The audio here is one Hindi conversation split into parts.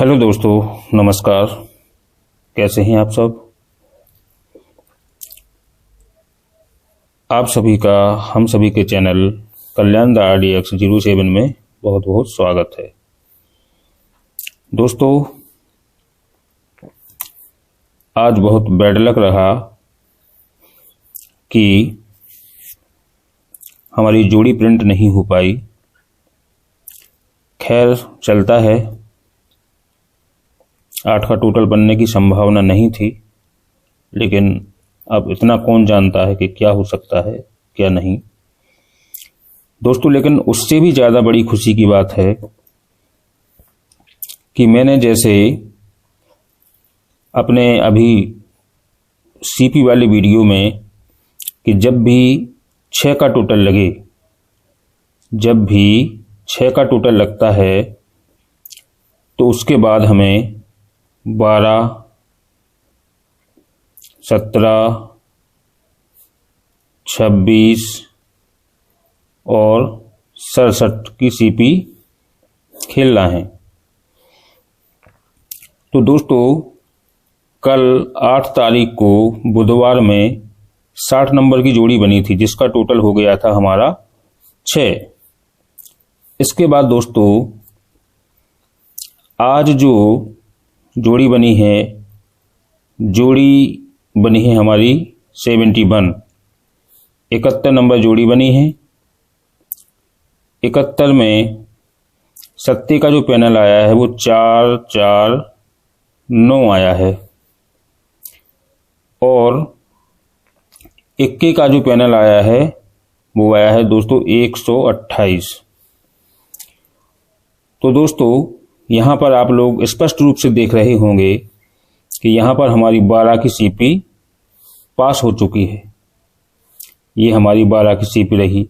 हेलो दोस्तों, नमस्कार। कैसे हैं आप सब? आप सभी का हम सभी के चैनल कल्याण द RDX 07 में बहुत बहुत स्वागत है। दोस्तों, आज बहुत बैड लक रहा कि हमारी जोड़ी प्रिंट नहीं हो पाई। खैर, चलता है। 8 का टोटल बनने की संभावना नहीं थी, लेकिन अब इतना कौन जानता है कि क्या हो सकता है क्या नहीं। दोस्तों, लेकिन उससे भी ज़्यादा बड़ी खुशी की बात है कि मैंने जैसे अपने अभी CP वाले वीडियो में कि जब भी 6 का टोटल लगे, जब भी 6 का टोटल लगता है तो उसके बाद हमें 12, 17, 26 और 67 की CP खेलना है। तो दोस्तों, कल 8 तारीख को बुधवार में 60 नंबर की जोड़ी बनी थी, जिसका टोटल हो गया था हमारा 6। इसके बाद दोस्तों, आज जो जोड़ी बनी है, जोड़ी बनी है हमारी 71। 71 नंबर जोड़ी बनी है। 71 में 7 का जो पैनल आया है वो 4, 4, 9 आया है, और 21 का जो पैनल आया है वो आया है दोस्तों 128। तो दोस्तों, यहाँ पर आप लोग स्पष्ट रूप से देख रहे होंगे कि यहाँ पर हमारी 12 की CP पास हो चुकी है। ये हमारी 12 की CP रही।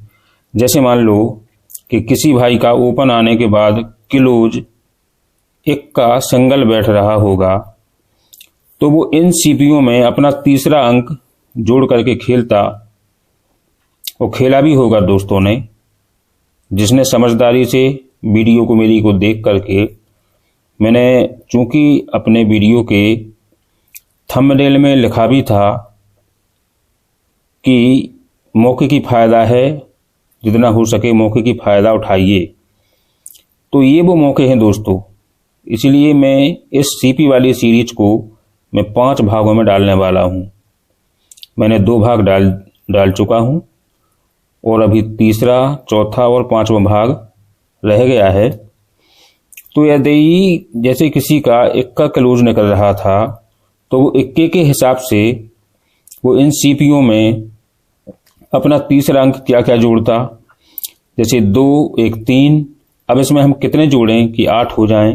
जैसे मान लो कि किसी भाई का ओपन आने के बाद क्लोज 1 का सिंगल बैठ रहा होगा, तो वो इन CPओं में अपना तीसरा अंक जोड़ करके खेलता, और खेला भी होगा दोस्तों ने, जिसने समझदारी से वीडियो को मेरी को देख करके। मैंने चूंकि अपने वीडियो के थंबनेल में लिखा भी था कि मौके की फ़ायदा है, जितना हो सके मौके की फ़ायदा उठाइए। तो ये वो मौके हैं दोस्तों। इसलिए मैं इस CP वाली सीरीज को मैं 5 भागों में डालने वाला हूँ। मैंने 2 भाग डाल चुका हूँ, और अभी तीसरा, चौथा और 5वां भाग रह गया है। तो यदि जैसे किसी का 1 का क्लोज निकल रहा था, तो वो 1 के हिसाब से वो इन CPओं में अपना तीसरा अंक क्या क्या जोड़ता। जैसे 2, 1, 3। अब इसमें हम कितने जोड़ें कि 8 हो जाएं,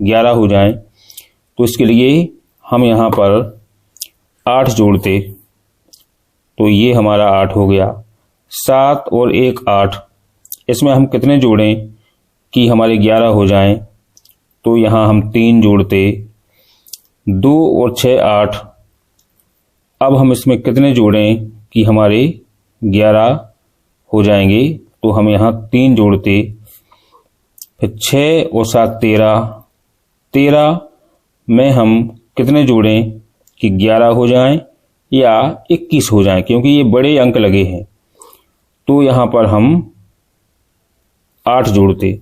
11 हो जाएं। तो इसके लिए हम यहाँ पर 8 जोड़ते, तो ये हमारा 8 हो गया। 7 और 1, 8। इसमें हम कितने जोड़ें कि हमारे 11 हो जाएं, तो यहाँ हम 3 जोड़ते। 2 और 6, 8। अब हम इसमें कितने जोड़ें कि हमारे 11 हो जाएंगे, तो हम यहाँ 3 जोड़ते। फिर 6 और 7, 13। 13 में हम कितने जोड़ें कि 11 हो जाएं या 21 हो जाएं, क्योंकि ये बड़े अंक लगे हैं। तो यहाँ पर हम 8 जोड़ते।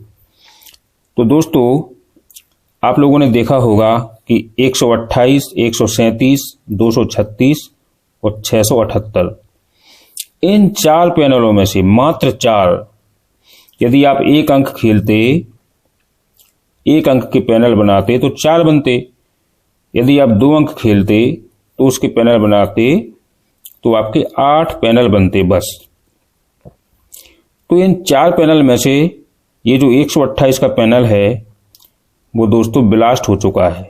तो दोस्तों, आप लोगों ने देखा होगा कि 128, 137, 236 और 678, इन 4 पैनलों में से मात्र 4, यदि आप 1 अंक खेलते, 1 अंक के पैनल बनाते तो 4 बनते। यदि आप 2 अंक खेलते तो उसके पैनल बनाते तो आपके 8 पैनल बनते बस। तो इन 4 पैनल में से ये जो 128 का पैनल है वो दोस्तों ब्लास्ट हो चुका है।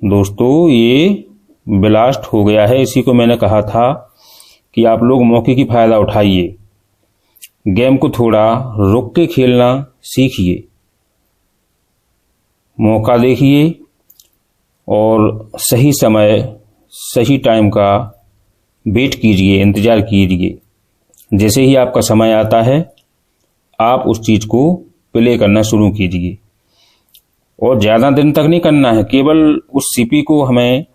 दोस्तों, ये ब्लास्ट हो गया है। इसी को मैंने कहा था कि आप लोग मौके की फ़ायदा उठाइए, गेम को थोड़ा रुक के खेलना सीखिए, मौका देखिए, और सही समय, सही टाइम का वेट कीजिए, इंतज़ार कीजिए। जैसे ही आपका समय आता है, आप उस चीज़ को प्ले करना शुरू कीजिए। और ज़्यादा दिन तक नहीं करना है, केवल उस सीपी को हमें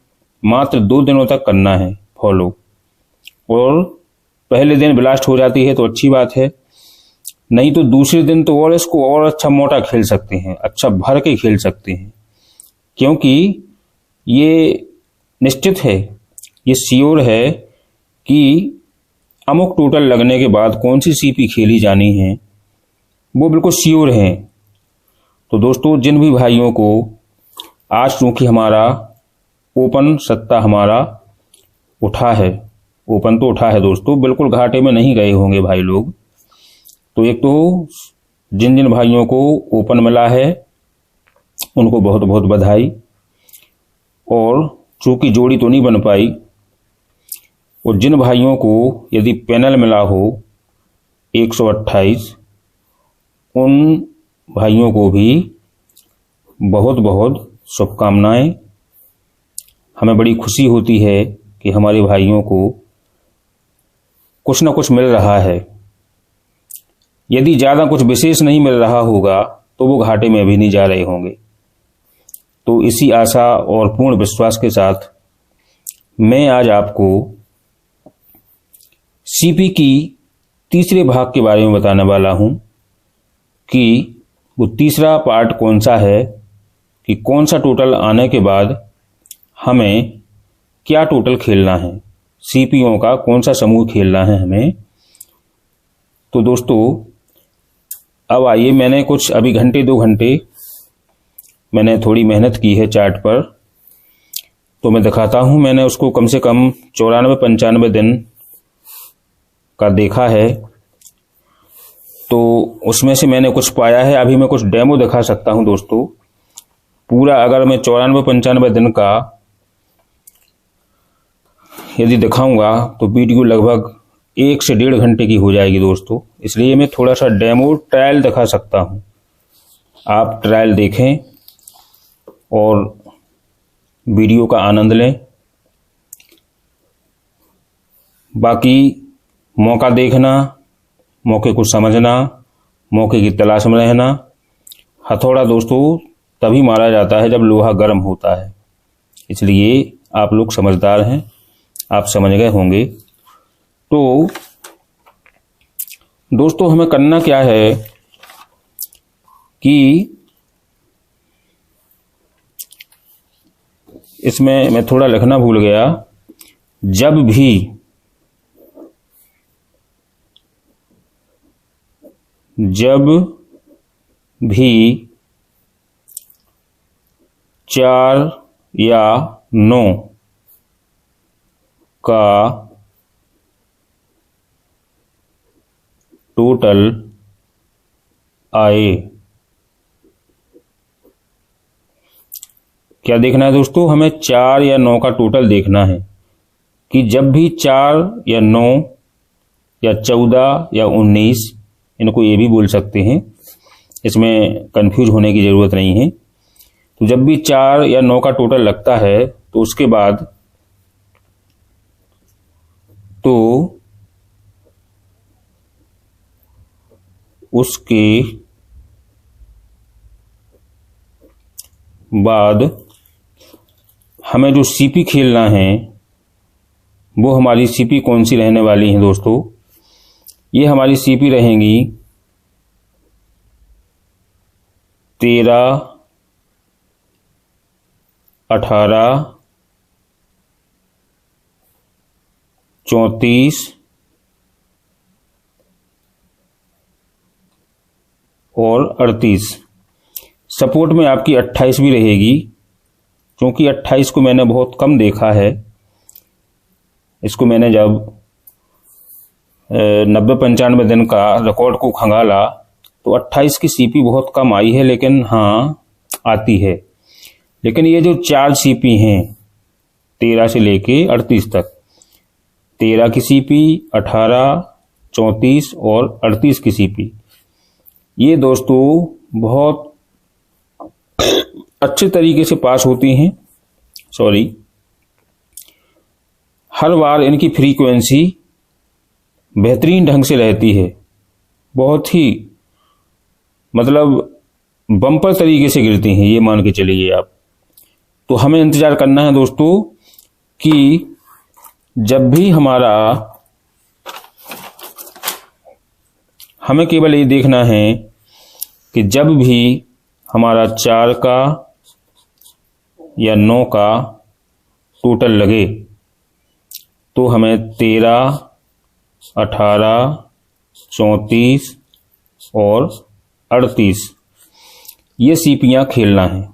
मात्र 2 दिनों तक करना है फॉलो। और पहले दिन ब्लास्ट हो जाती है तो अच्छी बात है, नहीं तो दूसरे दिन तो और इसको और अच्छा मोटा खेल सकते हैं, अच्छा भर के खेल सकते हैं, क्योंकि ये निश्चित है, ये श्योर है कि अमुक टोटल लगने के बाद कौन सी सीपी खेली जानी है, वो बिल्कुल श्योर है। तो दोस्तों, जिन भी भाइयों को आज चूंकि हमारा ओपन सट्टा हमारा उठा है, ओपन तो उठा है दोस्तों, बिल्कुल घाटे में नहीं गए होंगे भाई लोग। तो एक तो जिन जिन भाइयों को ओपन मिला है उनको बहुत बहुत बधाई। और चूंकि जोड़ी तो नहीं बन पाई, और जिन भाइयों को यदि पैनल मिला हो 128, उन भाइयों को भी बहुत बहुत शुभकामनाएं। हमें बड़ी खुशी होती है कि हमारे भाइयों को कुछ न कुछ मिल रहा है। यदि ज़्यादा कुछ विशेष नहीं मिल रहा होगा तो वो घाटे में भी नहीं जा रहे होंगे। तो इसी आशा और पूर्ण विश्वास के साथ मैं आज आपको सीपी की तीसरे भाग के बारे में बताने वाला हूं कि वो तीसरा पार्ट कौन सा है, कि कौन सा टोटल आने के बाद हमें क्या टोटल खेलना है, सीपीओ का कौन सा समूह खेलना है हमें। तो दोस्तों, अब आइए, मैंने कुछ अभी घंटे 2 घंटे मैंने थोड़ी मेहनत की है चार्ट पर, तो मैं दिखाता हूं। मैंने उसको कम से कम 94-95 दिन का देखा है, तो उसमें से मैंने कुछ पाया है। अभी मैं कुछ डेमो दिखा सकता हूं दोस्तों। पूरा अगर मैं 94-95 दिन का यदि दिखाऊंगा तो वीडियो लगभग 1 से 1.5 घंटे की हो जाएगी दोस्तों। इसलिए मैं थोड़ा सा डेमो ट्रायल दिखा सकता हूं, आप ट्रायल देखें और वीडियो का आनंद लें। बाकी मौका देखना, मौके को समझना, मौके की तलाश में रहना। हथौड़ा दोस्तों तभी मारा जाता है जब लोहा गर्म होता है, इसलिए आप लोग समझदार हैं, आप समझ गए होंगे। तो दोस्तों, हमें करना क्या है कि इसमें मैं थोड़ा लिखना भूल गया। जब भी 4 या 9 का टोटल आए, क्या देखना है दोस्तों, हमें 4 या 9 का टोटल देखना है। कि जब भी 4 या 9 या 14 या 19, इनको ये भी बोल सकते हैं, इसमें कंफ्यूज होने की ज़रूरत नहीं है। तो जब भी 4 या 9 का टोटल लगता है तो उसके बाद हमें जो सीपी खेलना है वो हमारी सीपी कौन सी रहने वाली है दोस्तों। ये हमारी सीपी रहेंगी 13, 18, 34 और 38। सपोर्ट में आपकी 28 भी रहेगी, क्योंकि 28 को मैंने बहुत कम देखा है। इसको मैंने जब 90-95 दिन का रिकॉर्ड को खंगाला तो 28 की सीपी बहुत कम आई है, लेकिन हाँ आती है। लेकिन ये जो 4 सीपी हैं 13 से लेके 38 तक, 13 की सीपी, 18, 34 और 38 की सीपी, ये दोस्तों बहुत अच्छे तरीके से पास होती हैं। हर बार इनकी फ्रीक्वेंसी बेहतरीन ढंग से रहती है, बहुत ही मतलब बम्पर तरीके से गिरती हैं, ये मान के चलिए आप। तो हमें इंतजार करना है दोस्तों कि जब भी हमें केवल ये देखना है कि जब भी हमारा 4 का या 9 का टोटल लगे तो हमें 13, 18, 34 और 38 ये सीपियां खेलना है।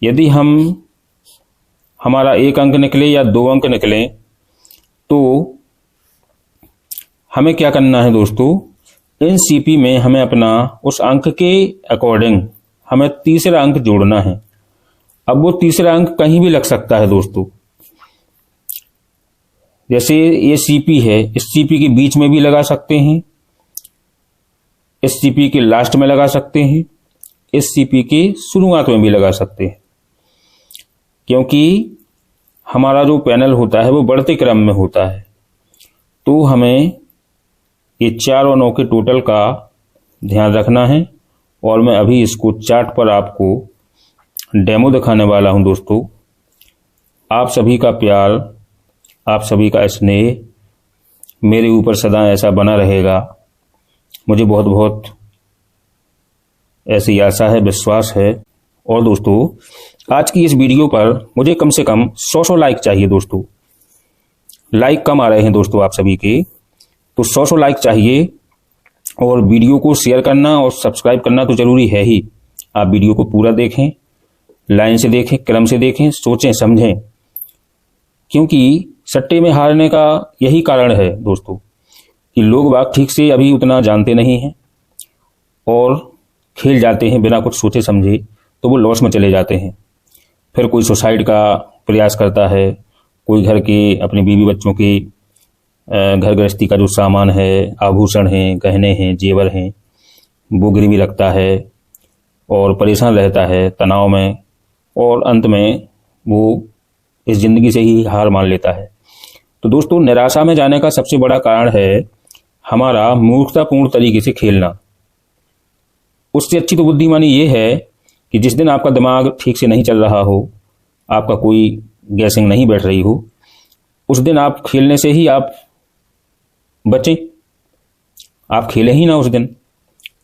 यदि हमारा 1 अंक निकले या 2 अंक निकले तो हमें क्या करना है दोस्तों, इन सीपी में हमें अपना उस अंक के अकॉर्डिंग हमें तीसरा अंक जोड़ना है। अब वो तीसरा अंक कहीं भी लग सकता है दोस्तों, जैसे ये सीपी है, इस सीपी के बीच में भी लगा सकते हैं, इस सीपी के लास्ट में लगा सकते हैं, इस सीपी के शुरुआत में भी लगा सकते हैं, क्योंकि हमारा जो पैनल होता है वो बढ़ते क्रम में होता है। तो हमें ये 4 और 9 के टोटल का ध्यान रखना है और मैं अभी इसको चार्ट पर आपको डेमो दिखाने वाला हूं दोस्तों। आप सभी का प्यार, आप सभी का स्नेह मेरे ऊपर सदा ऐसा बना रहेगा, मुझे बहुत बहुत ऐसी आशा है, विश्वास है। और दोस्तों आज की इस वीडियो पर मुझे कम से कम 100 लाइक चाहिए दोस्तों। लाइक कम आ रहे हैं दोस्तों आप सभी के, तो 100 लाइक चाहिए। और वीडियो को शेयर करना और सब्सक्राइब करना तो जरूरी है ही। आप वीडियो को पूरा देखें, लाइन से देखें, क्रम से देखें, सोचें समझें, क्योंकि सट्टे में हारने का यही कारण है दोस्तों कि लोग बाग ठीक से अभी उतना जानते नहीं हैं और खेल जाते हैं बिना कुछ सोचे समझे, तो वो लॉस में चले जाते हैं। फिर कोई सुसाइड का प्रयास करता है, कोई घर के अपने बीवी बच्चों के घर गृहस्थी का जो सामान है, आभूषण हैं, गहने हैं, जेवर हैं, वो गिरवी रखता है और परेशान रहता है तनाव में, और अंत में वो इस जिंदगी से ही हार मान लेता है। तो दोस्तों निराशा में जाने का सबसे बड़ा कारण है हमारा मूर्खतापूर्ण तरीके से खेलना। उससे अच्छी तो बुद्धिमानी ये है कि जिस दिन आपका दिमाग ठीक से नहीं चल रहा हो, आपका कोई गैसिंग नहीं बैठ रही हो, उस दिन आप खेलने से ही आप बचें, आप खेलें ही ना उस दिन।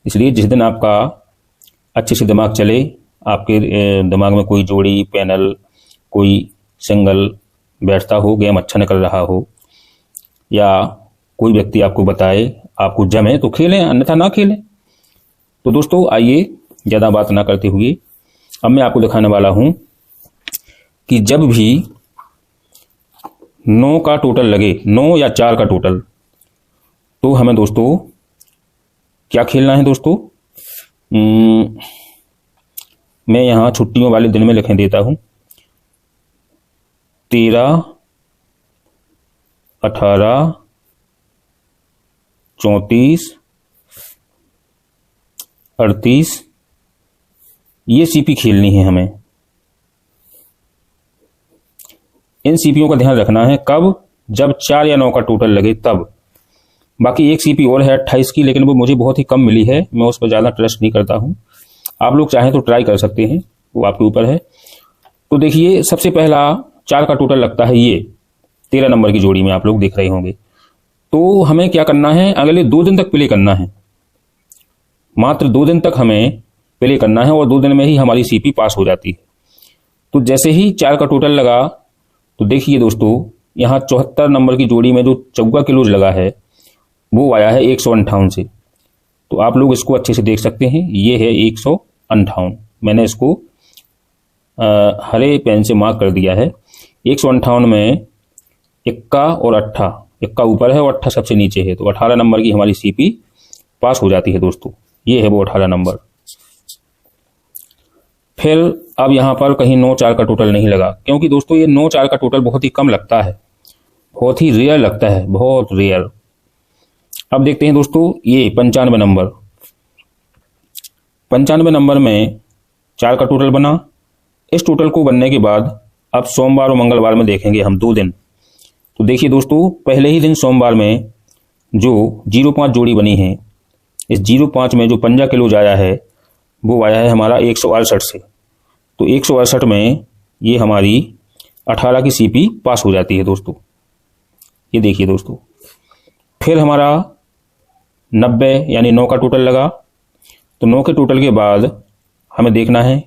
इसलिए जिस दिन आपका अच्छे से दिमाग चले, आपके दिमाग में कोई जोड़ी, पैनल, कोई सिंगल बैठता हो, गेम अच्छा निकल रहा हो, या कोई व्यक्ति आपको बताए, आपको जमे, तो खेलें, अन्यथा ना खेलें। तो दोस्तों आइए ज़्यादा बात ना करते हुए अब मैं आपको दिखाने वाला हूं कि जब भी 9 का टोटल लगे, 9 या 4 का टोटल, तो हमें दोस्तों क्या खेलना है दोस्तों। मैं यहां छुट्टियों वाले दिन में लिख देता हूं 13, 18, 34, 38 ये सीपी खेलनी है हमें। इन सीपियों का ध्यान रखना है कब, जब 4 या 9 का टोटल लगे तब। बाकी एक सीपी और है 28 की, लेकिन वो मुझे बहुत ही कम मिली है, मैं उस पर ज़्यादा ट्रस्ट नहीं करता हूं। आप लोग चाहें तो ट्राई कर सकते हैं, वो आपके ऊपर है। तो देखिए सबसे पहला 4 का टोटल लगता है, ये 13 नंबर की जोड़ी में आप लोग देख रहे होंगे। तो हमें क्या करना है, अगले 2 दिन तक प्ले करना है, मात्र 2 दिन तक हमें प्ले करना है और 2 दिन में ही हमारी सीपी पास हो जाती है। तो जैसे ही 4 का टोटल लगा तो देखिए दोस्तों यहाँ 74 नंबर की जोड़ी में जो चौका क्लोज लगा है वो आया है 158 से। तो आप लोग इसको अच्छे से देख सकते हैं, ये है 158। मैंने इसको हरे पेन से मार्क कर दिया है। 158 में इक्का और अट्ठा, इक्का ऊपर है और अट्ठा सबसे नीचे है, तो 18 नंबर की हमारी सीपी पास हो जाती है दोस्तों। ये है वो 18 नंबर। फिर अब यहाँ पर कहीं 9-4 का टोटल नहीं लगा, क्योंकि दोस्तों ये 9-4 का टोटल बहुत ही कम लगता है, बहुत ही रेयर लगता है, बहुत रेयर। अब देखते हैं दोस्तों ये 95 नंबर। 95 नंबर में 4 का टोटल बना। इस टोटल को बनने के बाद अब सोमवार और मंगलवार में देखेंगे हम 2 दिन। तो देखिए दोस्तों पहले ही दिन सोमवार में जो 05 जोड़ी बनी है इस 05 में जो पंजा क्लोज आया है वो आया है हमारा 168 से। तो 168 में ये हमारी 18 की सीपी पास हो जाती है दोस्तों। ये देखिए दोस्तों, फिर हमारा 90 यानी 9 का टोटल लगा। तो 9 के टोटल के बाद हमें देखना है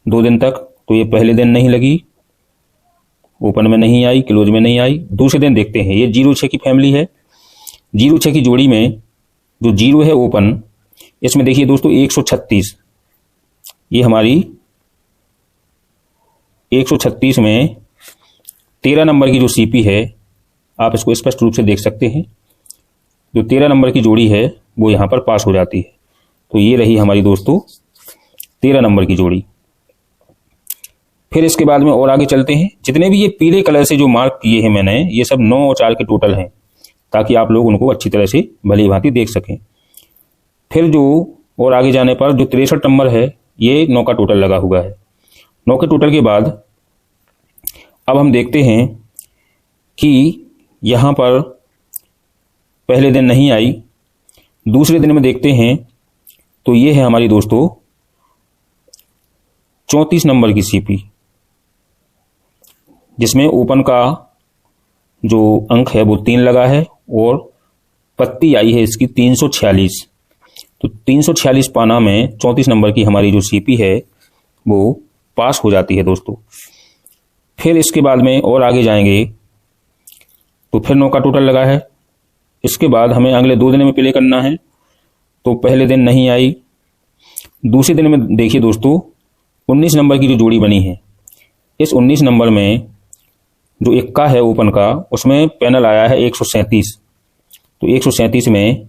2 दिन तक। तो ये पहले दिन नहीं लगी, ओपन में नहीं आई, क्लोज में नहीं आई। दूसरे दिन देखते हैं, ये 06 की फैमिली है। 06 की जोड़ी में जो 0 है ओपन, इसमें देखिए दोस्तों 136, ये हमारी 136 में 13 नंबर की जो सीपी है, आप इसको स्पष्ट रूप से देख सकते हैं। जो 13 नंबर की जोड़ी है वो यहाँ पर पास हो जाती है। तो ये रही हमारी दोस्तों 13 नंबर की जोड़ी। फिर इसके बाद में और आगे चलते हैं। जितने भी ये पीले कलर से जो मार्क किए हैं मैंने, ये सब 9 और 4 के टोटल हैं, ताकि आप लोग उनको अच्छी तरह से भली भांति देख सकें। फिर जो और आगे जाने पर जो 63 नंबर है, ये 9 का टोटल लगा हुआ है। 9 के टोटल के बाद अब हम देखते हैं कि यहाँ पर पहले दिन नहीं आई। दूसरे दिन में देखते हैं तो ये है हमारी दोस्तों 34 नंबर की सीपी, जिसमें ओपन का जो अंक है वो 3 लगा है और पत्ती आई है इसकी 346। तो 346 पाना में 34 नंबर की हमारी जो सीपी है वो पास हो जाती है दोस्तों। फिर इसके बाद में और आगे जाएंगे तो फिर 9 का टोटल लगा है। इसके बाद हमें अगले 2 दिन में प्ले करना है। तो पहले दिन नहीं आई। दूसरे दिन में देखिए दोस्तों 19 नंबर की जो जोड़ी बनी है, इस 19 नंबर में जो इक्का है ओपन का, उसमें पैनल आया है 137। तो 137 में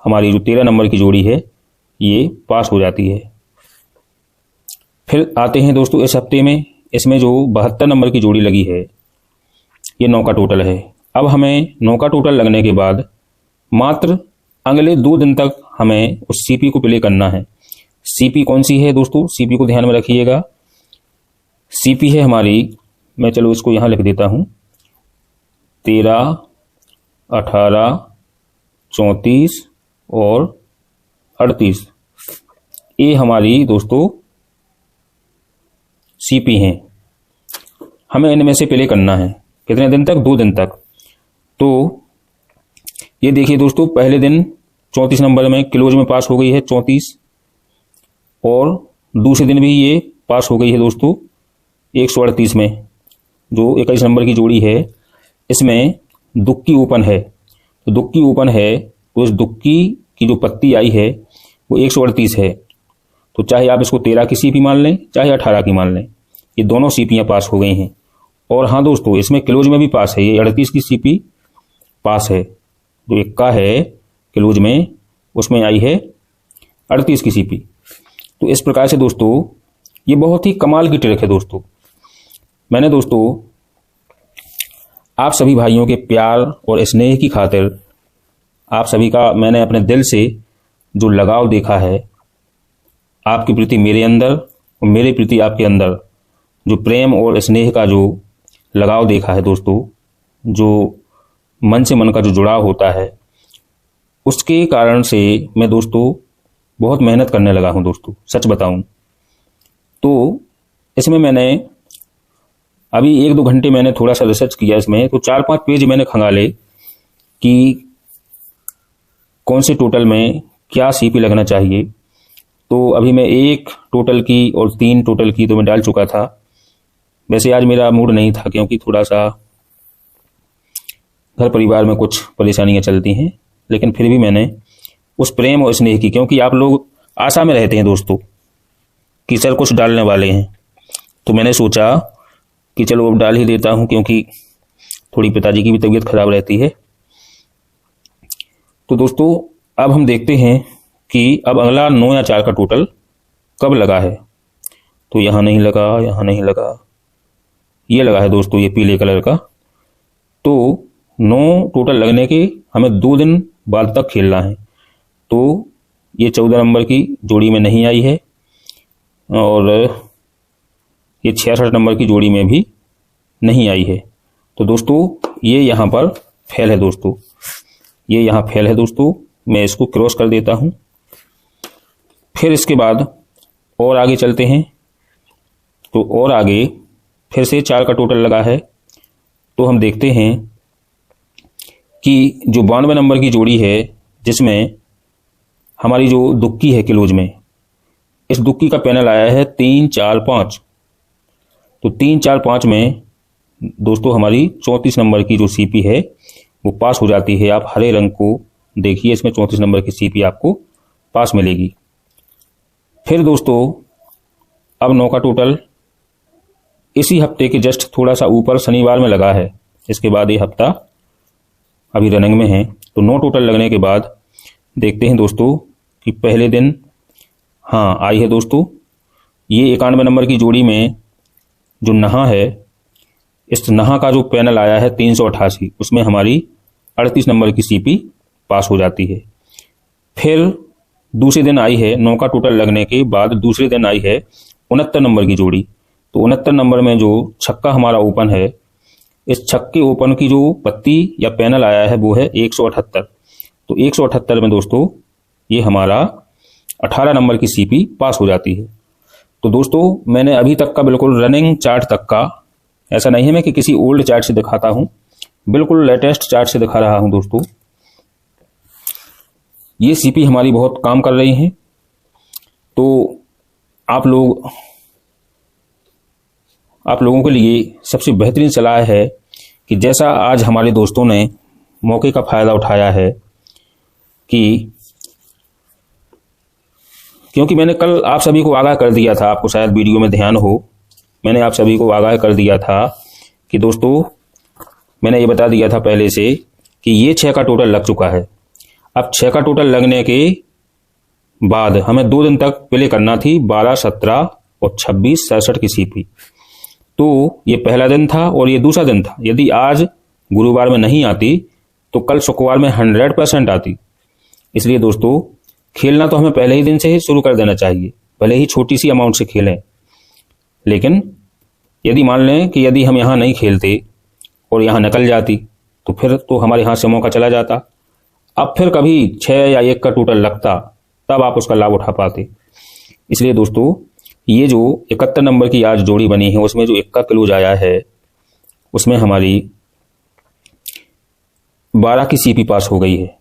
हमारी जो 13 नंबर की जोड़ी है ये पास हो जाती है। फिर आते हैं दोस्तों इस हफ्ते में, इसमें जो 72 नंबर की जोड़ी लगी है, ये 9 का टोटल है। अब हमें 9 का टोटल लगने के बाद मात्र अगले 2 दिन तक हमें उस सीपी को प्ले करना है। सीपी कौन सी है दोस्तों, सीपी को ध्यान में रखिएगा। सीपी है हमारी, मैं चलो इसको यहाँ लिख देता हूँ, 13, 18, 34 और 38। ये हमारी दोस्तों सीपी हैं। हमें इनमें से प्ले करना है कितने दिन तक, 2 दिन तक। तो ये देखिए दोस्तों, पहले दिन 34 नंबर में क्लोज में पास हो गई है 34, और दूसरे दिन भी ये पास हो गई है दोस्तों 138 में। जो 21 नंबर की जोड़ी है, इसमें दुक्की ओपन है। तो दुक्की ओपन है तो इस दुक्की की जो पत्ती आई है वो 138 है। तो चाहे आप इसको 13 की सीपी मान लें, चाहे 18 की मान लें, ये दोनों सीपियाँ पास हो गई हैं। और हाँ दोस्तों, इसमें क्लोज में भी पास है, ये 38 की सीपी पास है। जो इक्का है क्लोज में, उसमें आई है 38 की सीपी। तो इस प्रकार से दोस्तों ये बहुत ही कमाल की ट्रिक है दोस्तों। मैंने दोस्तों आप सभी भाइयों के प्यार और स्नेह की खातिर, आप सभी का मैंने अपने दिल से जो लगाव देखा है, आपके प्रति मेरे अंदर और मेरे प्रति आपके अंदर जो प्रेम और स्नेह का जो लगाव देखा है दोस्तों, जो मन से मन का जो जुड़ाव होता है, उसके कारण से मैं दोस्तों बहुत मेहनत करने लगा हूं दोस्तों। सच बताऊं तो इसमें मैंने अभी 1-2 घंटे मैंने थोड़ा सा रिसर्च किया इसमें। तो 4-5 पेज मैंने खंगाले कि कौन से टोटल में क्या सीपी लगना चाहिए। तो अभी मैं 1 टोटल की और 3 टोटल की तो मैं डाल चुका था। वैसे आज मेरा मूड नहीं था, क्योंकि थोड़ा सा घर परिवार में कुछ परेशानियां चलती हैं, लेकिन फिर भी मैंने उस प्रेम और स्नेह की, क्योंकि आप लोग आशा में रहते हैं दोस्तों कि सर कुछ डालने वाले हैं, तो मैंने सोचा कि चलो अब डाल ही देता हूं, क्योंकि थोड़ी पिताजी की भी तबीयत खराब रहती है। तो दोस्तों अब हम देखते हैं कि अब अगला 9 या 4 का टोटल कब लगा है। तो यहाँ नहीं लगा, यहाँ नहीं लगा, ये लगा है दोस्तों, ये पीले कलर का। तो 9 टोटल लगने के हमें 2 दिन बाद तक खेलना है। तो ये 14 नंबर की जोड़ी में नहीं आई है, और ये 66 नंबर की जोड़ी में भी नहीं आई है। तो दोस्तों ये यहाँ पर फेल है दोस्तों, ये यहाँ फेल है दोस्तों। मैं इसको क्रॉस कर देता हूं। फिर इसके बाद और आगे चलते हैं, तो और आगे फिर से 4 का टोटल लगा है। तो हम देखते हैं कि जो 92 नंबर की जोड़ी है, जिसमें हमारी जो दुक्की है क्लोज में, इस दुक्की का पैनल आया है 3 4 5। तो 3 4 5 में दोस्तों हमारी 34 नंबर की जो सीपी है वो पास हो जाती है। आप हरे रंग को देखिए, इसमें 34 नंबर की सीपी आपको पास मिलेगी। फिर दोस्तों अब 9 का टोटल इसी हफ्ते के जस्ट थोड़ा सा ऊपर शनिवार में लगा है। इसके बाद ये हफ्ता अभी रनिंग में है। तो 9 टोटल लगने के बाद देखते हैं दोस्तों कि पहले दिन हाँ आई है दोस्तों, ये 91 नंबर की जोड़ी में जो नहा है, इस नहा का जो पैनल आया है 388, उसमें हमारी 38 नंबर की सीपी पास हो जाती है। फिर दूसरे दिन आई है 9 का टोटल लगने के बाद दूसरे दिन आई है 69 नंबर की जोड़ी। तो 69 नंबर में जो छक्का हमारा ओपन है, इस छक्के ओपन की जो पत्ती या पैनल आया है वो है 178। तो 178 में दोस्तों ये हमारा 18 नंबर की सीपी पास हो जाती है। तो दोस्तों मैंने अभी तक का बिल्कुल रनिंग चार्ट तक का, ऐसा नहीं है मैं कि किसी ओल्ड चार्ट से दिखाता हूं, बिल्कुल लेटेस्ट चार्ट से दिखा रहा हूं दोस्तों। ये सीपी हमारी बहुत काम कर रही हैं। तो आप लोगों के लिए सबसे बेहतरीन सलाह है कि जैसा आज हमारे दोस्तों ने मौके का फायदा उठाया है, कि क्योंकि मैंने कल आप सभी को आगाह कर दिया था, आपको शायद वीडियो में ध्यान हो, मैंने आप सभी को आगाह कर दिया था कि दोस्तों मैंने ये बता दिया था पहले से कि ये 6 का टोटल लग चुका है। अब 6 का टोटल लगने के बाद हमें 2 दिन तक प्ले करना थी 12 17 और 26 67 की सीपी। तो ये पहला दिन था और ये दूसरा दिन था। यदि आज गुरुवार में नहीं आती तो कल शुक्रवार में 100% आती। इसलिए दोस्तों खेलना तो हमें पहले ही दिन से ही शुरू कर देना चाहिए, भले ही छोटी सी अमाउंट से खेलें। लेकिन यदि मान लें कि यदि हम यहाँ नहीं खेलते और यहाँ निकल जाती तो फिर तो हमारे हाथ से मौका चला जाता। अब फिर कभी 6 या 1 का टोटल लगता तब आप उसका लाभ उठा पाते। इसलिए दोस्तों ये जो 71 नंबर की आज जोड़ी बनी है, उसमें जो 1 का क्लोज आया है, उसमें हमारी 12 की सीपी पास हो गई है,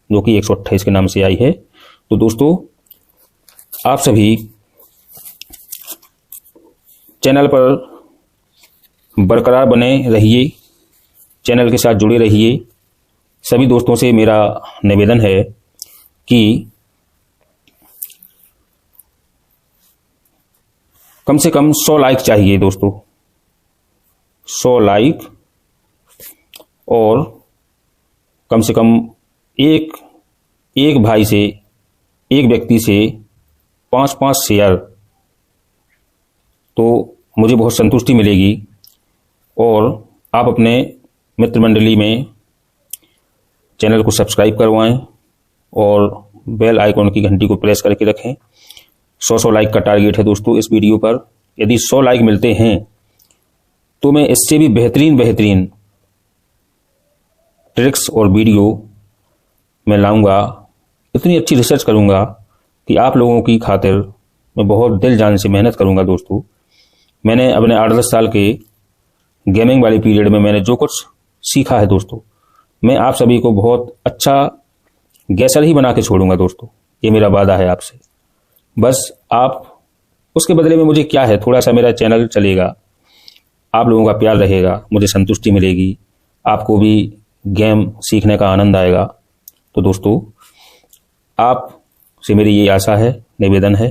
जो कि 128 के नाम से आई है। तो दोस्तों आप सभी चैनल पर बरकरार बने रहिए, चैनल के साथ जुड़े रहिए। सभी दोस्तों से मेरा निवेदन है कि कम से कम 100 लाइक चाहिए दोस्तों, 100 लाइक, और कम से कम एक भाई से, एक व्यक्ति से 5-5 शेयर, तो मुझे बहुत संतुष्टि मिलेगी। और आप अपने मित्र मंडली में चैनल को सब्सक्राइब करवाएं और बेल आइकॉन की घंटी को प्रेस करके रखें। 100 लाइक का टारगेट है दोस्तों इस वीडियो पर। यदि 100 लाइक मिलते हैं तो मैं इससे भी बेहतरीन ट्रिक्स और वीडियो मैं लाऊंगा। इतनी अच्छी रिसर्च करूंगा कि आप लोगों की खातिर मैं बहुत दिल जान से मेहनत करूंगा दोस्तों। मैंने अपने 8-10 साल के गेमिंग वाले पीरियड में मैंने जो कुछ सीखा है दोस्तों, मैं आप सभी को बहुत अच्छा गैसर ही बना के छोड़ूंगा दोस्तों। ये मेरा वादा है आपसे। बस आप उसके बदले में मुझे क्या है, थोड़ा सा मेरा चैनल चलेगा, आप लोगों का प्यार रहेगा, मुझे संतुष्टि मिलेगी, आपको भी गेम सीखने का आनंद आएगा। तो दोस्तों आप से मेरी ये आशा है, निवेदन है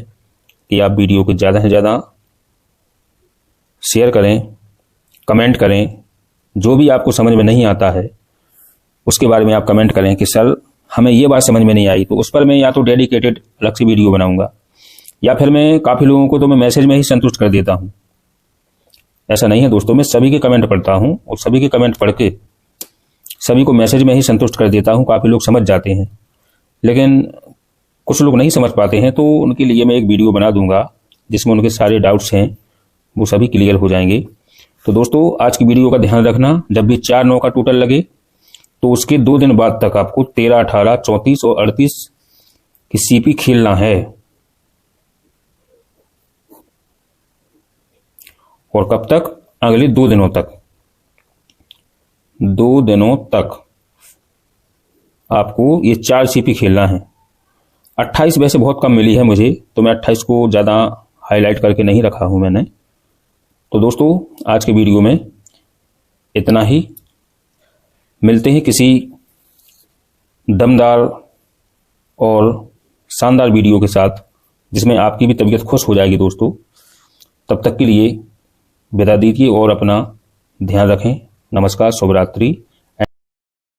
कि आप वीडियो को ज़्यादा से ज़्यादा शेयर करें, कमेंट करें। जो भी आपको समझ में नहीं आता है उसके बारे में आप कमेंट करें कि सर हमें ये बात समझ में नहीं आई, तो उस पर मैं या तो डेडिकेटेड अलग से वीडियो बनाऊंगा, या फिर मैं काफ़ी लोगों को तो मैं मैसेज में ही संतुष्ट कर देता हूं। ऐसा नहीं है दोस्तों, मैं सभी के कमेंट पढ़ता हूं और सभी के कमेंट पढ़ के सभी को मैसेज में ही संतुष्ट कर देता हूं। काफ़ी लोग समझ जाते हैं, लेकिन कुछ लोग नहीं समझ पाते हैं, तो उनके लिए मैं एक वीडियो बना दूंगा जिसमें उनके सारे डाउट्स हैं वो सभी क्लियर हो जाएंगे। तो दोस्तों आज की वीडियो का ध्यान रखना, जब भी 4-9 का टोटल लगे तो उसके 2 दिन बाद तक आपको 13, 18, 34 और 38 की सीपी खेलना है। और कब तक? अगले 2 दिनों तक। 2 दिनों तक आपको ये 4 सीपी खेलना है। 28 वैसे बहुत कम मिली है मुझे, तो मैं 28 को ज़्यादा हाईलाइट करके नहीं रखा हूं मैंने। तो दोस्तों आज के वीडियो में इतना ही। मिलते हैं किसी दमदार और शानदार वीडियो के साथ, जिसमें आपकी भी तबीयत खुश हो जाएगी दोस्तों। तब तक के लिए विदा दीजिए और अपना ध्यान रखें। नमस्कार, शुभ रात्रि।